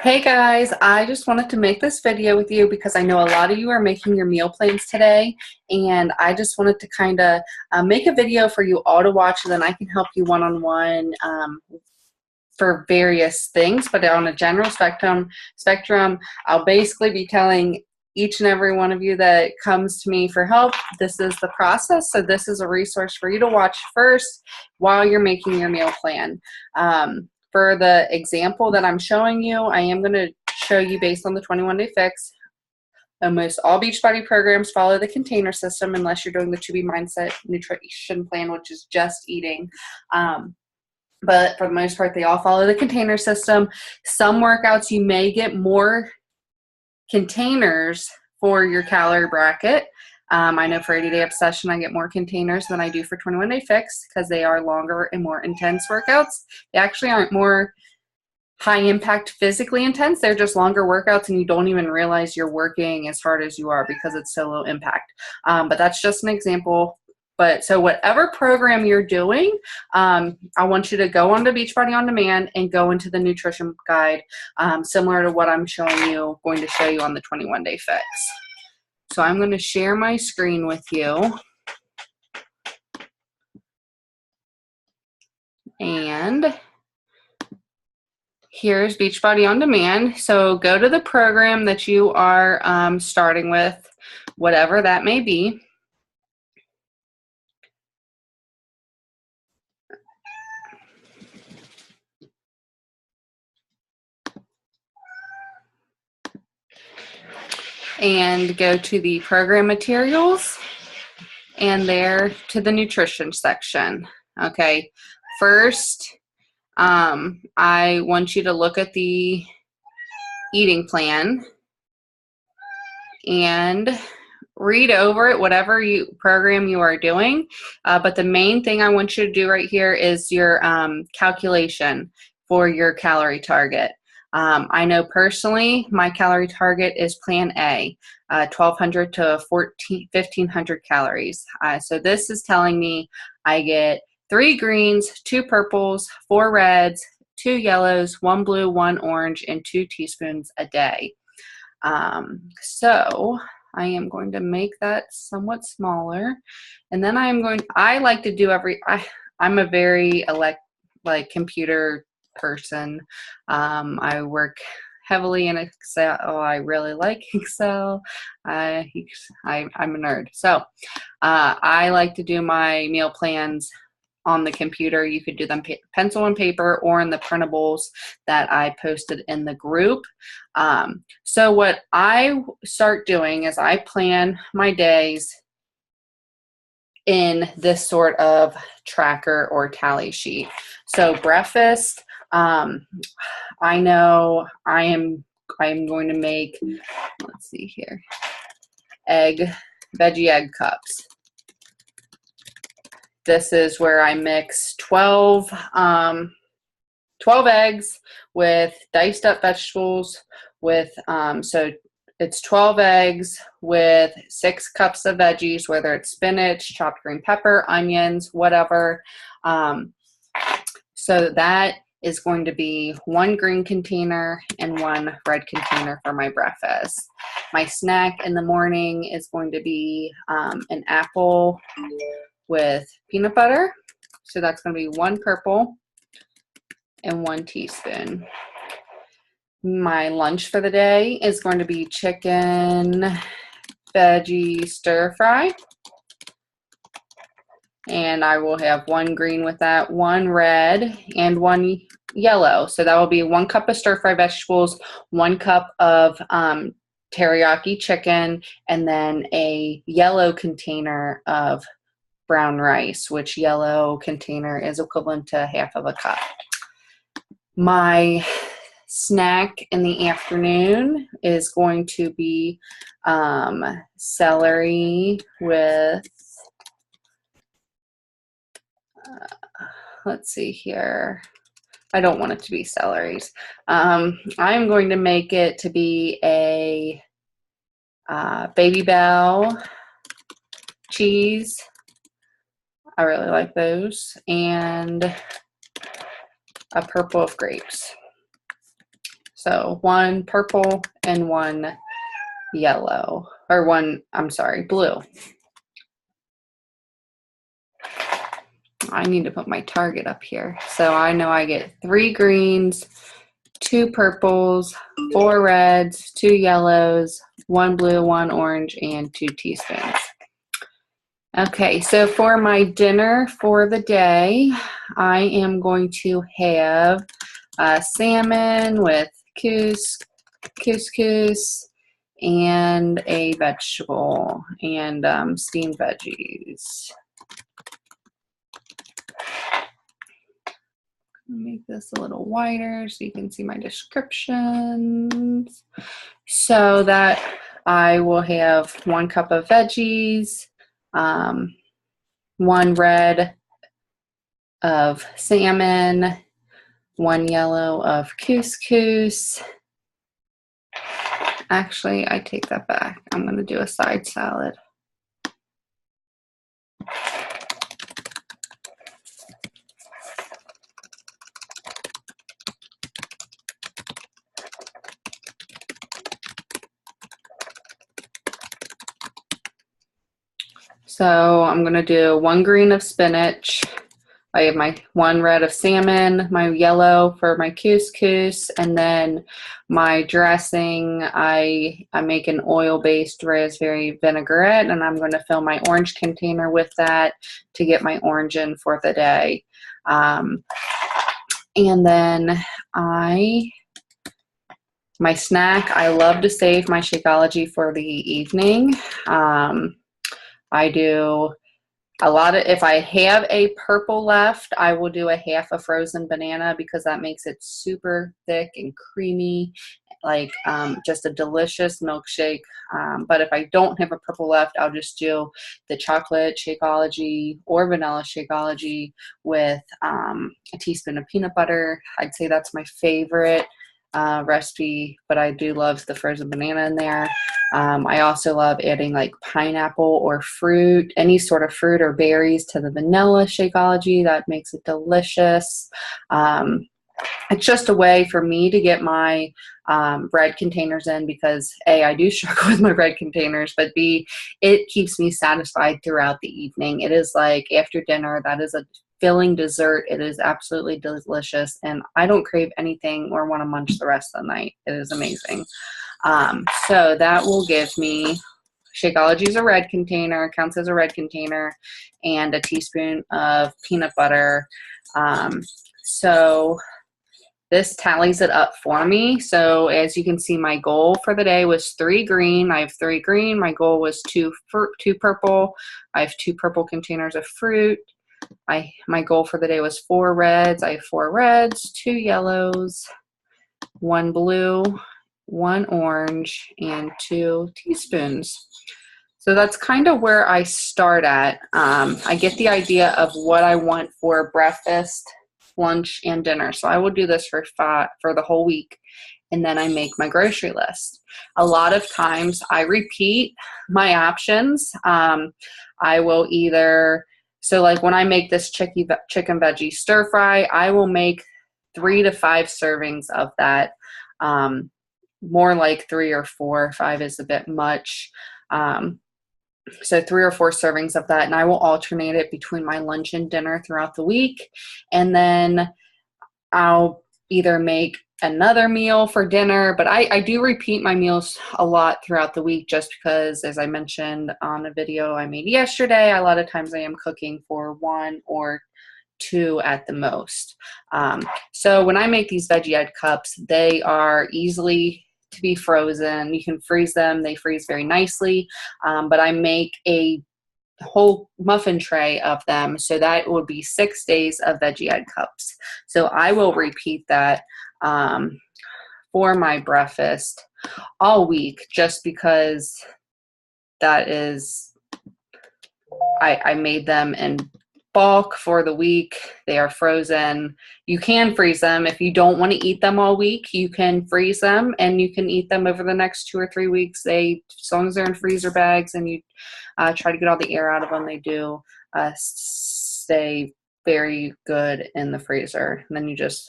Hey guys, I just wanted to make this video with you because I know a lot of you are making your meal plans today, and I just wanted to kind of make a video for you all to watch, and then I can help you one-on-one for various things. But on a general spectrum, I'll basically be telling each and every one of you that comes to me for help, this is the process. So this is a resource for you to watch first while you're making your meal plan. For the example that I'm showing you, I am going to show you based on the 21-day fix. Almost all Beachbody programs follow the container system unless you're doing the 2B Mindset nutrition plan, which is just eating. But for the most part, they all follow the container system. Some workouts you may get more containers for your calorie bracket. I know for 80-day obsession, I get more containers than I do for 21-day fix because they are longer and more intense workouts. They actually aren't more high impact physically intense. They're just longer workouts and you don't even realize you're working as hard as you are because it's so low impact. But that's just an example. But so whatever program you're doing, I want you to go onto Beachbody On Demand and go into the nutrition guide, similar to what I'm going to show you on the 21-day fix. So I'm going to share my screen with you. And here's Beachbody On Demand. So go to the program that you are starting with, whatever that may be. And go to the program materials and there to the nutrition section. Okay, first, I want you to look at the eating plan and read over it, whatever program you are doing. But the main thing I want you to do right here is your calculation for your calorie target. I know personally my calorie target is Plan A, 1,200 to 1,500 calories. So this is telling me I get 3 greens, 2 purples, 4 reds, 2 yellows, 1 blue, 1 orange, and 2 teaspoons a day. So I am going to make that somewhat smaller, and then I like to do I'm a very computer person. I work heavily in Excel. Oh, I really like Excel. I'm a nerd. So I like to do my meal plans on the computer. You could do them pencil and paper or in the printables that I posted in the group. So what I start doing is I plan my days in this sort of tracker or tally sheet. So breakfast, I know I'm going to make, let's see here, veggie egg cups. This is where I mix 12 eggs with diced up vegetables with, so it's 12 eggs with 6 cups of veggies, whether it's spinach, chopped green pepper, onions, whatever. So that is going to be 1 green container and 1 red container for my breakfast. My snack in the morning is going to be an apple with peanut butter. So that's going to be 1 purple and 1 teaspoon. My lunch for the day is going to be chicken veggie stir fry. And I will have 1 green with that, 1 red, and 1 yellow. So that will be 1 cup of stir fry vegetables, 1 cup of teriyaki chicken, and then a yellow container of brown rice, which yellow container is equivalent to half of a cup. My snack in the afternoon is going to be celery with, let's see here. I don't want it to be celeries. I'm going to make it to be a Baby Bell cheese. I really like those. And a purple of grapes. So one purple and one yellow, or one, I'm sorry, blue. I need to put my target up here. So I know I get 3 greens, 2 purples, 4 reds, 2 yellows, 1 blue, 1 orange, and 2 teaspoons. Okay, so for my dinner for the day, I am going to have salmon with couscous and a vegetable and steamed veggies. Make this a little wider so you can see my descriptions. So that I will have 1 cup of veggies, 1 red of salmon, 1 yellow of couscous. Actually, I take that back. I'm going to do a side salad. So I'm going to do 1 green of spinach. I have my 1 red of salmon, my yellow for my couscous, and then my dressing, I make an oil-based raspberry vinaigrette, and I'm going to fill my orange container with that to get my orange in for the day. And then my snack, I love to save my Shakeology for the evening. I do a lot of, if I have a purple left, I will do a half a frozen banana because that makes it super thick and creamy, like just a delicious milkshake. But if I don't have a purple left, I'll just do the chocolate Shakeology or vanilla Shakeology with a teaspoon of peanut butter. I'd say that's my favorite recipe, but I do love the frozen banana in there. I also love adding like pineapple or fruit, any sort of fruit or berries to the vanilla Shakeology. That makes it delicious. It's just a way for me to get my bread containers in because A, I do struggle with my bread containers, but B, it keeps me satisfied throughout the evening. It is like after dinner, that is a filling dessert. It is absolutely delicious, and I don't crave anything or want to munch the rest of the night. It is amazing. So that will give me, Shakeology is a red container, counts as a red container, and a teaspoon of peanut butter. So this tallies it up for me. So as you can see, my goal for the day was 3 green. I have 3 green. My goal was 2 purple. I have 2 purple containers of fruit. My goal for the day was 4 reds. I have 4 reds, 2 yellows, 1 blue, 1 orange, and 2 teaspoons. So that's kind of where I start at. I get the idea of what I want for breakfast, lunch, and dinner. So I will do this for the whole week, and then I make my grocery list. A lot of times I repeat my options. I will either, so like when I make this chicken veggie stir fry, I will make 3 to 5 servings of that. More like 3 or 4. 5 is a bit much. So 3 or 4 servings of that, and I will alternate it between my lunch and dinner throughout the week. And then I'll either make another meal for dinner, but I do repeat my meals a lot throughout the week just because, as I mentioned on a video I made yesterday, a lot of times I am cooking for 1 or 2 at the most. So when I make these veggie egg cups, they are easily to be frozen. You can freeze them. They freeze very nicely. But I make a whole muffin tray of them, so that would be 6 days of veggie egg cups. So I will repeat that for my breakfast all week just because that is, I made them in bulk for the week. They are frozen. You can freeze them. If you don't want to eat them all week, you can freeze them and you can eat them over the next 2 or 3 weeks. As long as they're in freezer bags and you try to get all the air out of them, they do stay very good in the freezer. And then you just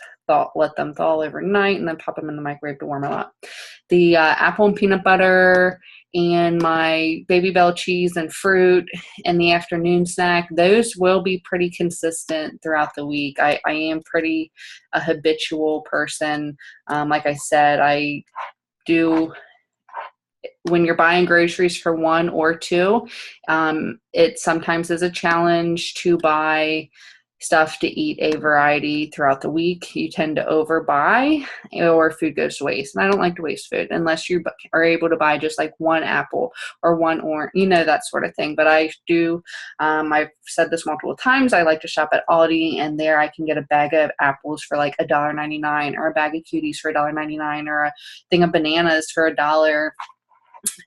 let them thaw overnight and then pop them in the microwave to warm them up. The apple and peanut butter and my Baby Bell cheese and fruit and the afternoon snack, those will be pretty consistent throughout the week. I am pretty a habitual person. Like I said, I do, when you're buying groceries for one or two, it sometimes is a challenge to buy stuff to eat a variety throughout the week. You tend to overbuy or food goes to waste. And I don't like to waste food unless you are able to buy just like one apple or one orange, that sort of thing. But I do, I've said this multiple times, I like to shop at Aldi, and there I can get a bag of apples for like $1.99 or a bag of cuties for $1.99 or a thing of bananas for $1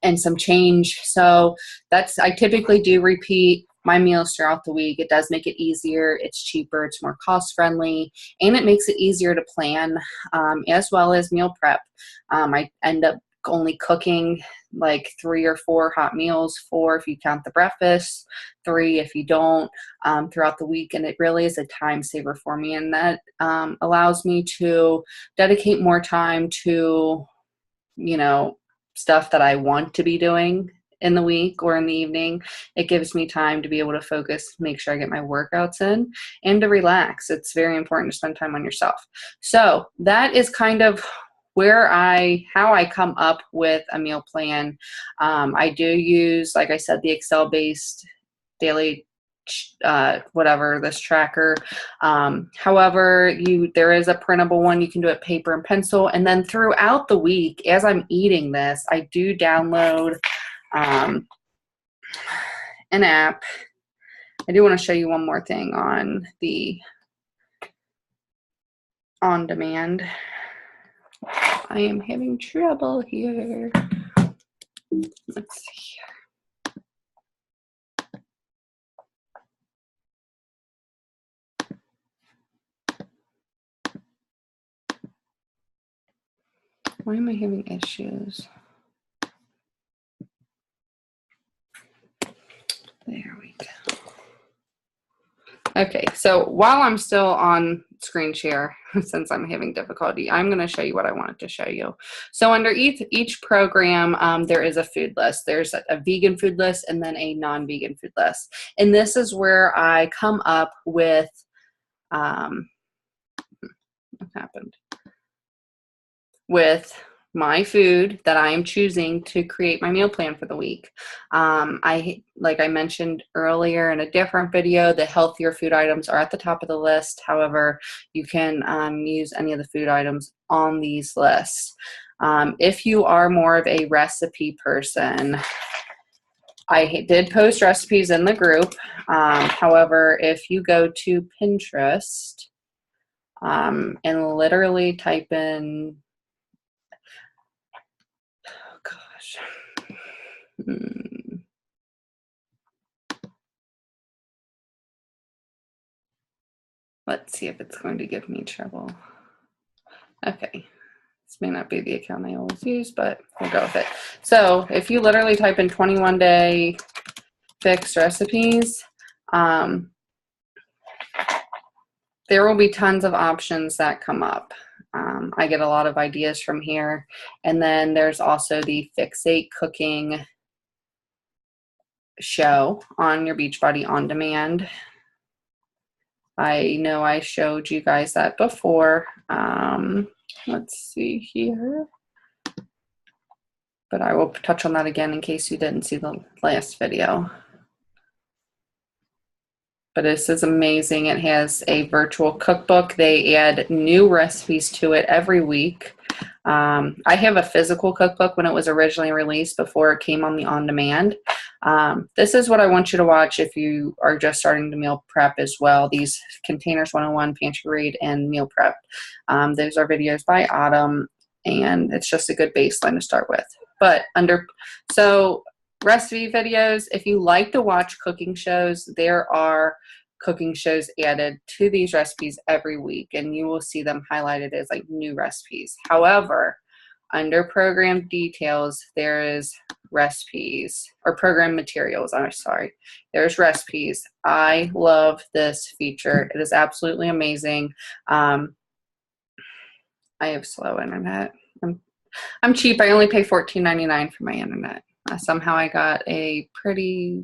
and some change. So I typically do repeat my meals throughout the week. It does make it easier. It's cheaper. It's more cost friendly, and it makes it easier to plan, as well as meal prep. I end up only cooking like 3 or 4 hot meals, 4 if you count the breakfast, 3 if you don't, throughout the week. And it really is a time saver for me. And that allows me to dedicate more time to, stuff that I want to be doing in the week or in the evening. It gives me time to be able to focus, make sure I get my workouts in, and to relax. It's very important to spend time on yourself. So that is kind of how I come up with a meal plan. I do use, like I said, the Excel-based daily this tracker. However, there is a printable one. You can do it paper and pencil. And then throughout the week, as I'm eating this, I do download an app. I do want to show you one more thing on the on demand. I am having trouble here. Let's see. Why am I having issues? There we go. Okay, so while I'm still on screen share, since I'm having difficulty, I'm going to show you what I wanted to show you. So under each program, there is a food list. There's a vegan food list and then a non-vegan food list. And this is where I come up with, what happened? With my food that I am choosing to create my meal plan for the week. Like I mentioned earlier in a different video, the healthier food items are at the top of the list. However, you can use any of the food items on these lists. If you are more of a recipe person, I did post recipes in the group. However, if you go to Pinterest and literally type in, let's see if it's going to give me trouble. Okay, this may not be the account I always use, but we'll go with it. So if you literally type in 21-day fix recipes, there will be tons of options that come up. I get a lot of ideas from here. And then there's also the Fixate Cooking show on your Beachbody On Demand. I know I showed you guys that before. Let's see here. But I will touch on that again in case you didn't see the last video. But this is amazing. It has a virtual cookbook. They add new recipes to it every week. I have a physical cookbook when it was originally released before it came on the on-demand. This is what I want you to watch if you are just starting to meal prep as well. These Containers 101, Pantry Raid, and Meal Prep. Those are videos by Autumn, and it's just a good baseline to start with. But so recipe videos, if you like to watch cooking shows, there are cooking shows added to these recipes every week, and you will see them highlighted as like new recipes. However, under program details, there is recipes, or program materials, I'm sorry. There's recipes. I love this feature. It is absolutely amazing. I have slow internet. I'm cheap. I only pay $14.99 for my internet. Somehow I got a pretty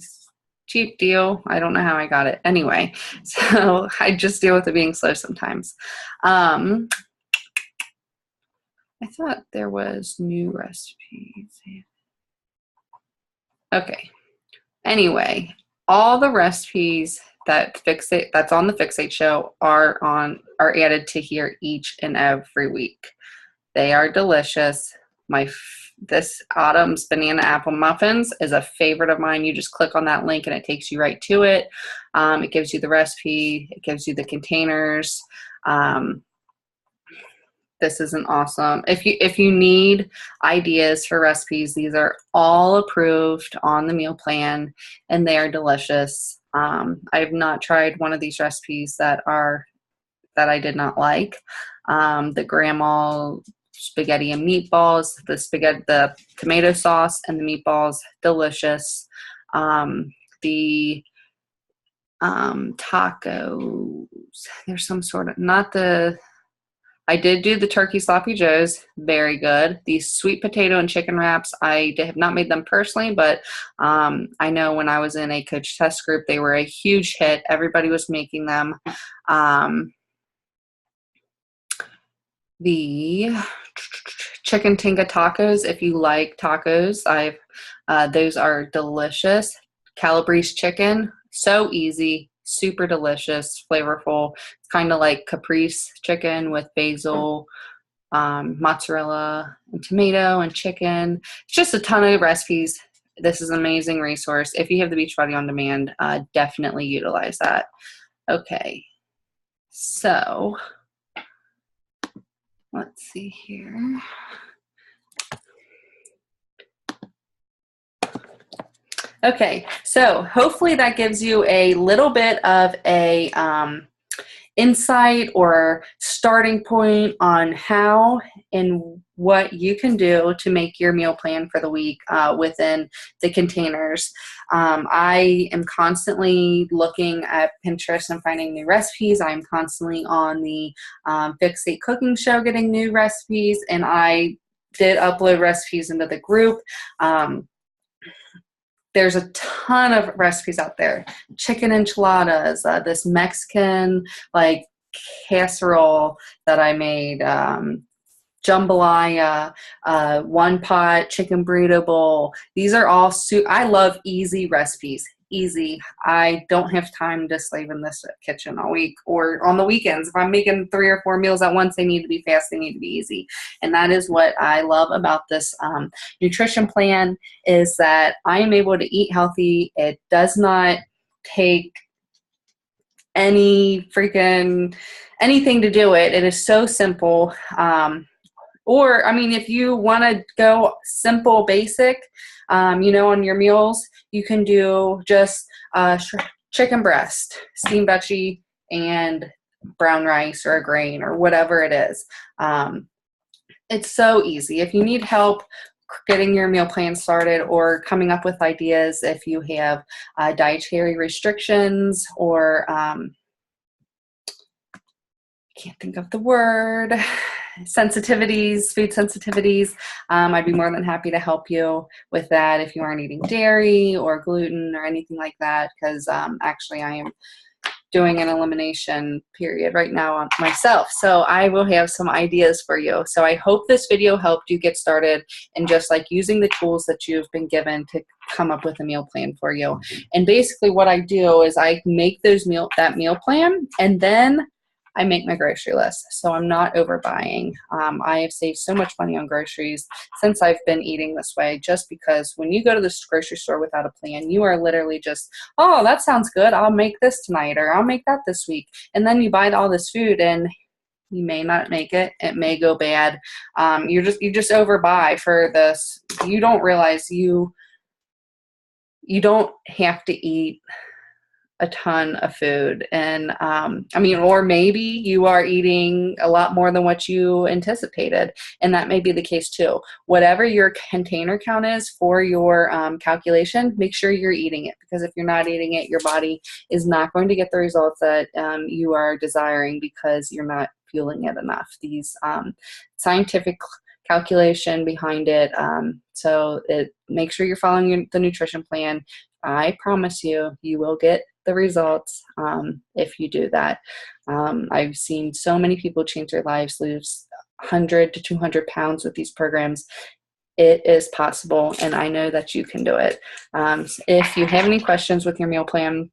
cheap deal. I don't know how I got it. Anyway, so I just deal with it being slow sometimes. I thought there was new recipes. Okay. Anyway, all the recipes that that's on the Fixate Show are added to here each and every week. They are delicious. This Autumn's banana apple muffins is a favorite of mine. You just click on that link and it takes you right to it. It gives you the recipe. It gives you the containers. This is an awesome. If you need ideas for recipes, these are all approved on the meal plan, and they are delicious. I have not tried one of these recipes that I did not like. The grandma spaghetti and meatballs, the tomato sauce and the meatballs, delicious. The tacos, there's some sort of, I did do the turkey sloppy joes, very good. These sweet potato and chicken wraps, I have not made them personally, but I know when I was in a coach test group, they were a huge hit. Everybody was making them. The chicken tinga tacos, if you like tacos, those are delicious. Calabrese chicken, so easy, super delicious, flavorful. It's kind of like caprese chicken with basil, mozzarella, and tomato, and chicken. It's just a ton of recipes. This is an amazing resource. If you have the Beachbody On Demand, definitely utilize that. Okay, so let's see here. Okay, so hopefully that gives you a little bit of a insight or starting point on how and what you can do to make your meal plan for the week within the containers. I am constantly looking at Pinterest and finding new recipes. I'm constantly on the Fixate Cooking Show getting new recipes, and I did upload recipes into the group. There's a ton of recipes out there. Chicken enchiladas, this Mexican casserole that I made, jambalaya, one pot chicken burrito bowl. These are all I love easy recipes. Easy. I don't have time to slave in this kitchen all week or on the weekends. If I'm making 3 or 4 meals at once, they need to be fast, they need to be easy. And that is what I love about this nutrition plan, is that I am able to eat healthy. It does not take anything to do it. It is so simple. Or, I mean, if you want to go simple, basic, on your meals, you can do just chicken breast, steamed veggie, and brown rice or a grain or whatever it is. It's so easy. If you need help getting your meal plan started or coming up with ideas, if you have dietary restrictions or can't think of the word, food sensitivities, I'd be more than happy to help you with that if you aren't eating dairy or gluten or anything like that, because actually I am doing an elimination period right now on myself, so I will have some ideas for you. So I hope this video helped you get started in just using the tools that you've been given to come up with a meal plan for you. And basically what I do is I make that meal plan, and then I make my grocery list, so I'm not overbuying. I have saved so much money on groceries since I've been eating this way, just because when you go to the grocery store without a plan, you are literally just, oh, that sounds good, I'll make this tonight, or I'll make that this week. And then you buy all this food and you may not make it. It may go bad. You just overbuy for this. You don't realize you don't have to eat a ton of food. And I mean, or maybe you are eating a lot more than what you anticipated, and that may be the case too. Whatever your container count is for your calculation, make sure you're eating it, because if you're not eating it, your body is not going to get the results that you are desiring, because you're not fueling it enough. These scientific calculation behind it. So make sure you're following the nutrition plan. I promise you, you will get the results if you do that. I've seen so many people change their lives, lose 100 to 200 pounds with these programs. It is possible, and I know that you can do it. If you have any questions with your meal plan,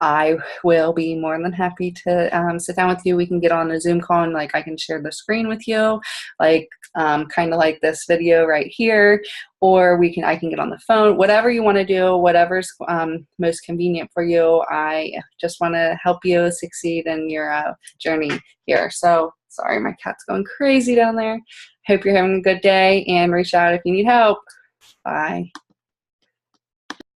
I will be more than happy to sit down with you. We can get on a Zoom call, and like I can share the screen with you, like kind of like this video right here, or I can get on the phone. Whatever you want to do, whatever's most convenient for you. I just want to help you succeed in your journey here. So sorry, my cat's going crazy down there. Hope you're having a good day, and reach out if you need help. Bye.